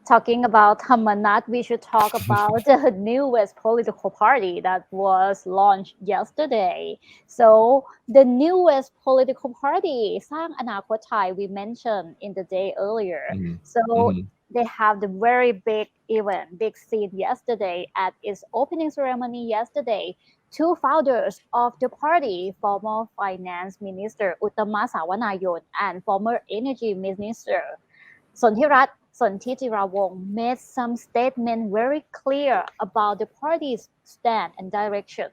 talking about Thamarat, we should talk about the newest political party that was launched yesterday. So the newest political party, Sang Anakot Thai, we mentioned in the day earlier. Mhm. So Mhm. they have the very big event, big scene yesterday at its opening ceremony yesterday. Two founders of the party, former Finance Minister Uttama Sawanayon and former Energy Minister Sontirat Sontijirawong made some statement very clear about the party's stand and direction,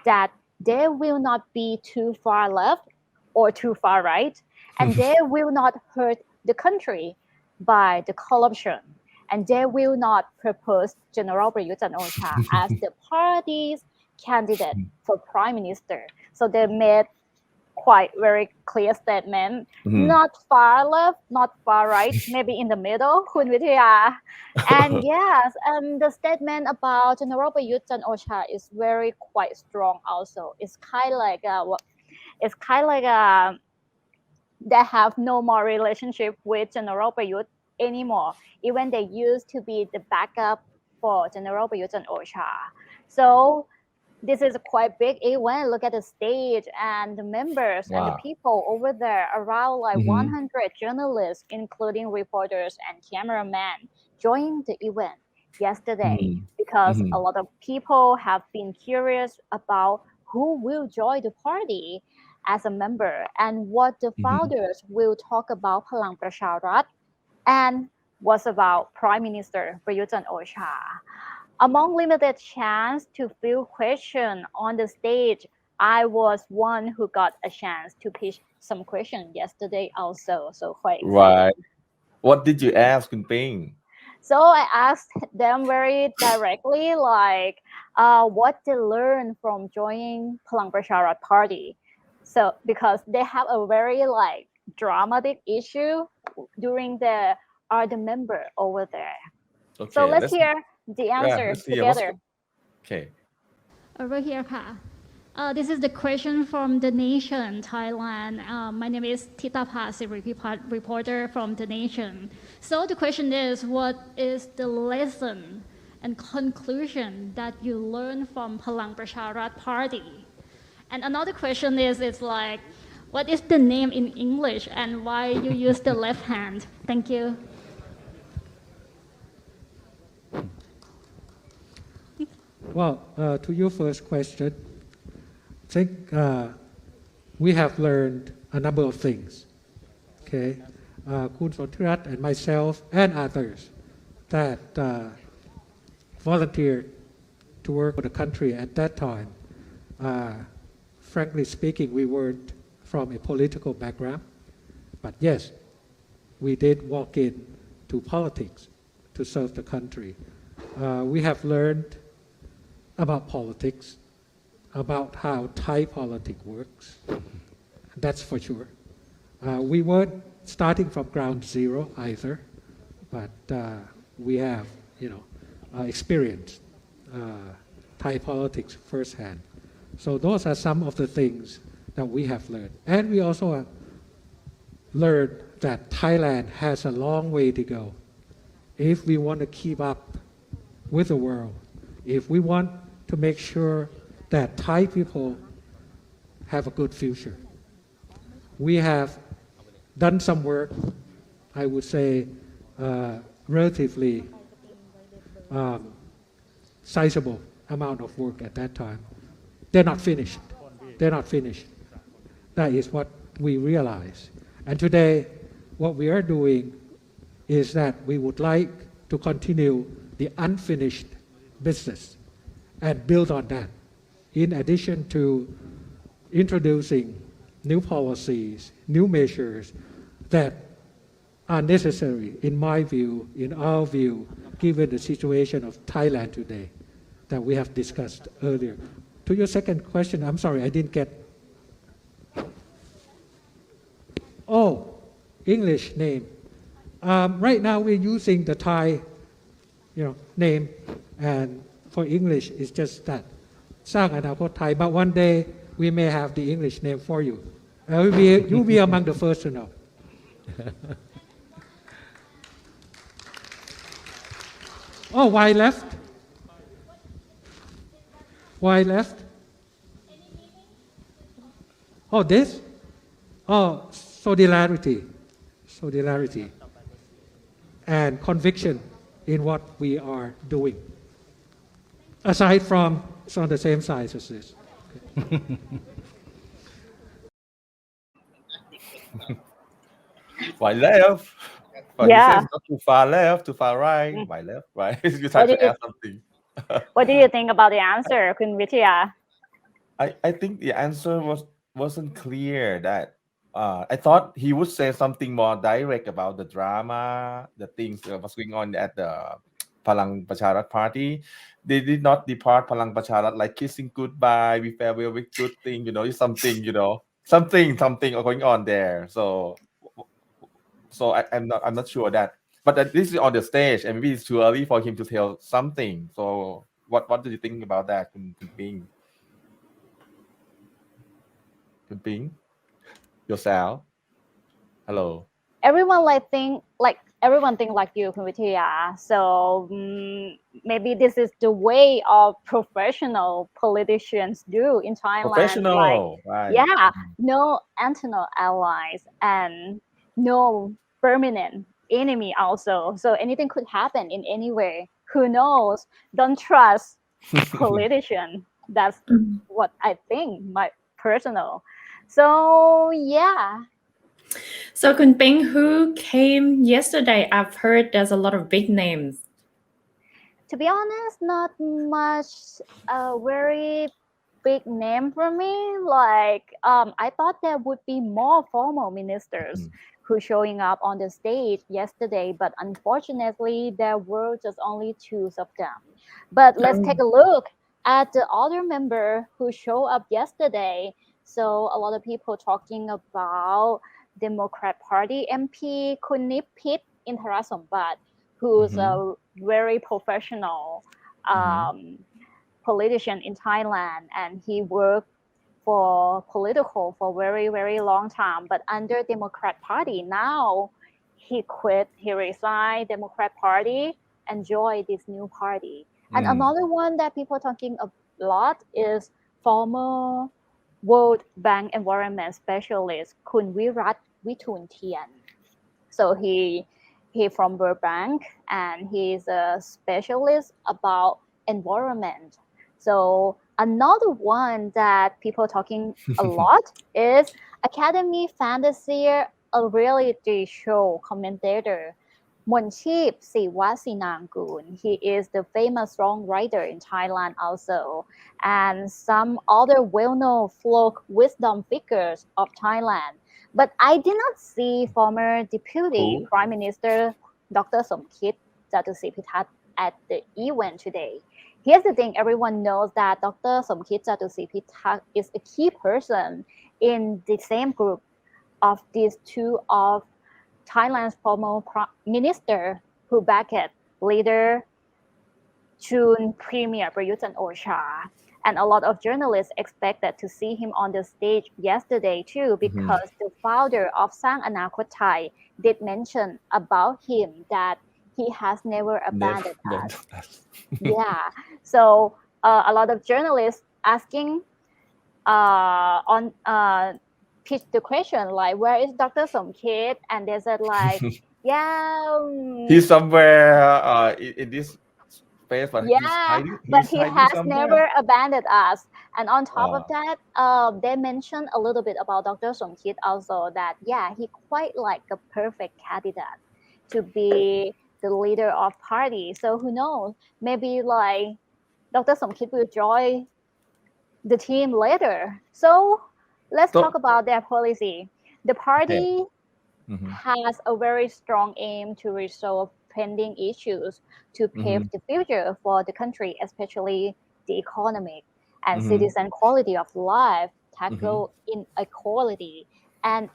that they will not be too far left or too far right, and they will not hurt the country by the corruption, and they will not propose General Prayut Chan-o-cha as the party's candidate for prime minister. So they made quite very clear statement. Mhm. Not far left, not far right, maybe in the middle, Kun Vidya. And yes, the statement about General Prayut Chan-o-cha is very quite strong also. It's kind of like it's kind of like they have no more relationship with General Prayut anymore. Even they used to be the backup for General Prayut Chan-o-cha. So this is a quite big event. Look at the stage and the members and the Wow. people over there. Around like Mhm. 100 journalists, including reporters and cameramen, joined the event yesterday Mhm. because a Mhm. lot of people have been curious about who will join the party as a member and what the Mhm. founders will talk about Palang Pracharat and was about Prime Minister Prayut Chan-o-cha. Among limited chance to field question on the stage, I was one who got a chance to pitch some question yesterday also, so quite exciting. Right. What did you ask, Kun Ping? So I asked them very directly, like, what they learned from joining Palang Pracharat Party. So because they have a very like dramatic issue during the member over there. So Okay, let's let's hear the yeah, answer let's see. What's together. okay? Over here,ค่ะ. This is the question from The Nation, Thailand. My name is Titapha Sirippat, reporter from The Nation. So the question is, what is the lesson and conclusion that you learned from Palang Pracharat Party? And another question is, it's like, what is the name in English and why you use the left hand? Thank you. Well, to your first question, I think we have learned a number of things. Okay, Kun Sontirat and myself and others that volunteered to work for the country at that time. Frankly speaking, we weren't from a political background, but yes, we did walk in to politics to serve the country. We have learned about politics, about how Thai politics works. That's for sure. We weren't starting from ground zero either, but we have, experienced Thai politics firsthand. So those are some of the things that we have learned. And we also learned that Thailand has a long way to go if we want to keep up with the world, if we want to make sure that Thai people have a good future. We have done some work, I would say, relatively sizable amount of work at that time. They're not finished. They're not finished. That is what we realize. And today, what we are doing is that we would like to continue the unfinished business and build on that. In addition to introducing new policies, new measures that are necessary, in my view, in our view, given the situation of Thailand today that we have discussed earlier. To your second question, I'm sorry, I didn't get. Oh, English name. Right now we're using the Thai, name, and for English it's just that, Sang Anakot Thai. But one day we may have the English name for you. You'll be among the first to know. Oh, why left? Why left? Oh, this? Oh, solidarity. Solidarity. And conviction in what we are doing. Aside from, it's on the same size as this. Why left? But he Yeah. says not too far left, too far right. Mm. Why left, right? You try What do to you add something. What do you think about the answer, Kun Vitya? I think the answer wasn't clear. That I thought he would say something more direct about the drama, the things that was going on at the Palang Pracharat party. They did not depart Palang Pracharat like kissing goodbye. We farewell with good thing. It's something. Something going on there. So I'm not sure that. But this is on the stage, and maybe it's too early for him to tell something. So what do you think about that, Kun Ping? Kun Ping, yourself. Hello. Everyone everyone think like you, Kun Vitya. So maybe this is the way of professional politicians do in Thailand. Professional, right? Yeah, no internal allies and no permanent enemy also. So anything could happen in any way. Who knows? Don't trust politician. That's what I think, my personal. So yeah. So Kun Ping, who came yesterday? I've heard there's a lot of big names. To be honest, not much very big name for me. I thought there would be more formal ministers who showing up on the stage yesterday, but unfortunately there were just only two of them. But let's take a look at the other member who showed up yesterday. So a lot of people talking about Democrat Party MP Kunipit Intarasombat, who's a very professional politician in Thailand, and he worked for very, very long time. But under Democrat Party, now he resigned Democrat Party and joined this new party. And another one that people are talking a lot is former World Bank Environment Specialist Kun Virat Withoontian. So he from World Bank, and he's a specialist about environment. So another one that people are talking a lot is Academy Fantasy, a reality show commentator, Moncheep Siwasinangkun. He is the famous songwriter in Thailand also, and some other well-known folk wisdom figures of Thailand. But I did not see former Deputy Prime Minister Dr. Somkit Jatusipitat at the event today. Here's the thing, everyone knows that Dr. Somkit Jatusipitat is a key person in the same group of these two of Thailand's former minister who backed leader Chun Premier Prayut Chan-o-cha. And a lot of journalists expected to see him on the stage yesterday too, because the founder of Sang Anakot Thai did mention about him that he has never abandoned us. Yeah. So a lot of journalists asking pitch the question like, where is Dr. Somkit? And they said like, yeah, he's somewhere in this space, but he's hiding. But he has somewhere. never abandoned us. And on top of that, they mentioned a little bit about Dr. Somkit also, that he quite like a perfect candidate to be the leader of party. So who knows? Maybe like Dr. Somkit will join the team later. So let's talk about their policy. The party has a very strong aim to resolve pending issues to pave the future for the country, especially the economic and citizen quality of life, tackle inequality, and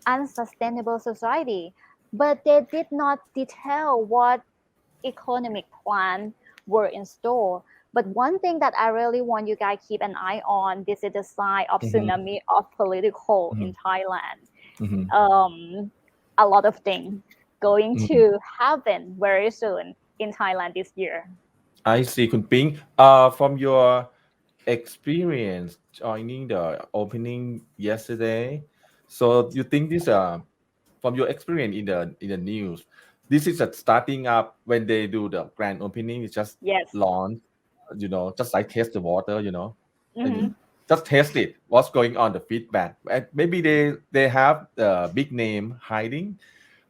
unsustainable society. But they did not detail what economic plan were in store. But one thing that I really want you guys keep an eye on, this is the sign of tsunami of political in Thailand. A lot of things going to happen very soon in Thailand this year. I see, Kun Ping. From your experience joining the opening yesterday, so you think this from your experience in the news, this is a starting up when they do the grand opening. It's just Yes. launch, just like test the water, and Mhm. just test it. What's going on, the feedback. And maybe they have the big name hiding,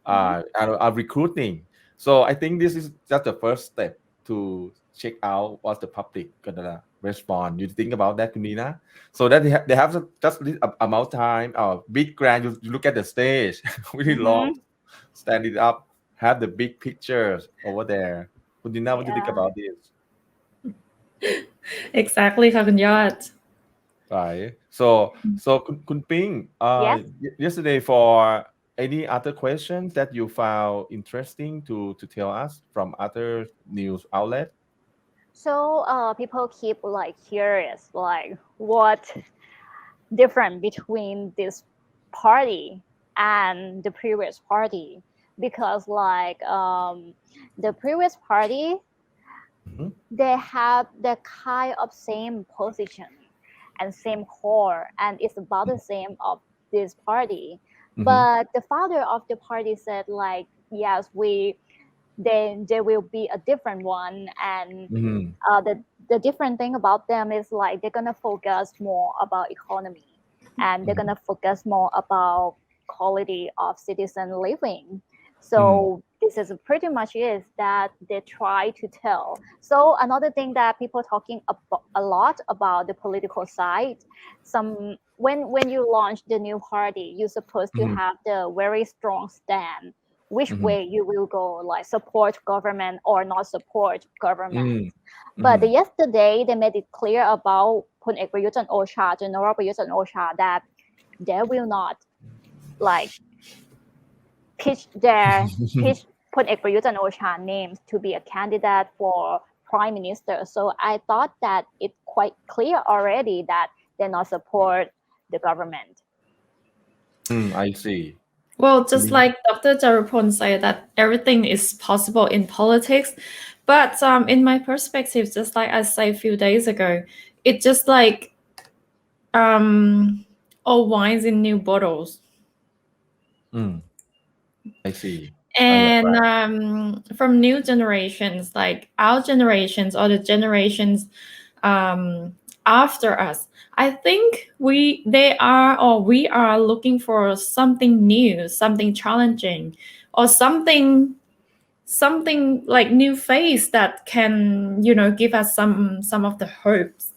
are recruiting. So I think this is just the first step to check out what the public gonna respond. You think about that, Kunina? So that they have just this amount of time. Big grand. You look at the stage, really long, Mhm. stand it up, have the big pictures over there. Kunina, what do you think Yeah. about this? Exactly ค่ะคุณยอด Right. So Kun Ping, Yes. yesterday for any other questions that you found interesting to tell us from other news outlet? So people keep like curious, like what different between this party and the previous party, because like the previous party Mhm. they have the kind of same position and same core, and it's about the same of this party. Mhm. But the founder of the party said like, yes, then there will be a different one, and Mhm. the different thing about them is like they're gonna focus more about economy, and they're gonna focus more about quality of citizen living. So this is pretty much is that they try to tell. So another thing that people talking about a lot about the political side, when you launch the new party, you're supposed to have the very strong stand which way you will go, like support government or not support government. But yesterday they made it clear about Pol Ek Prayut Chan-o-cha, General Prayut Chan-o-cha, that they will not like pitch Pol Ek Prayut Chan-o-cha names to be a candidate for prime minister. So I thought that it's quite clear already that they not support the government. I see. Well, just like Dr. Jarupon said, that everything is possible in politics. But in my perspective, just like I said a few days ago, it's just like old wines in new bottles. I see. And from new generations, like our generations or the generations after us, I think we are looking for something new, something challenging, or something like new face that can give us some of the hopes.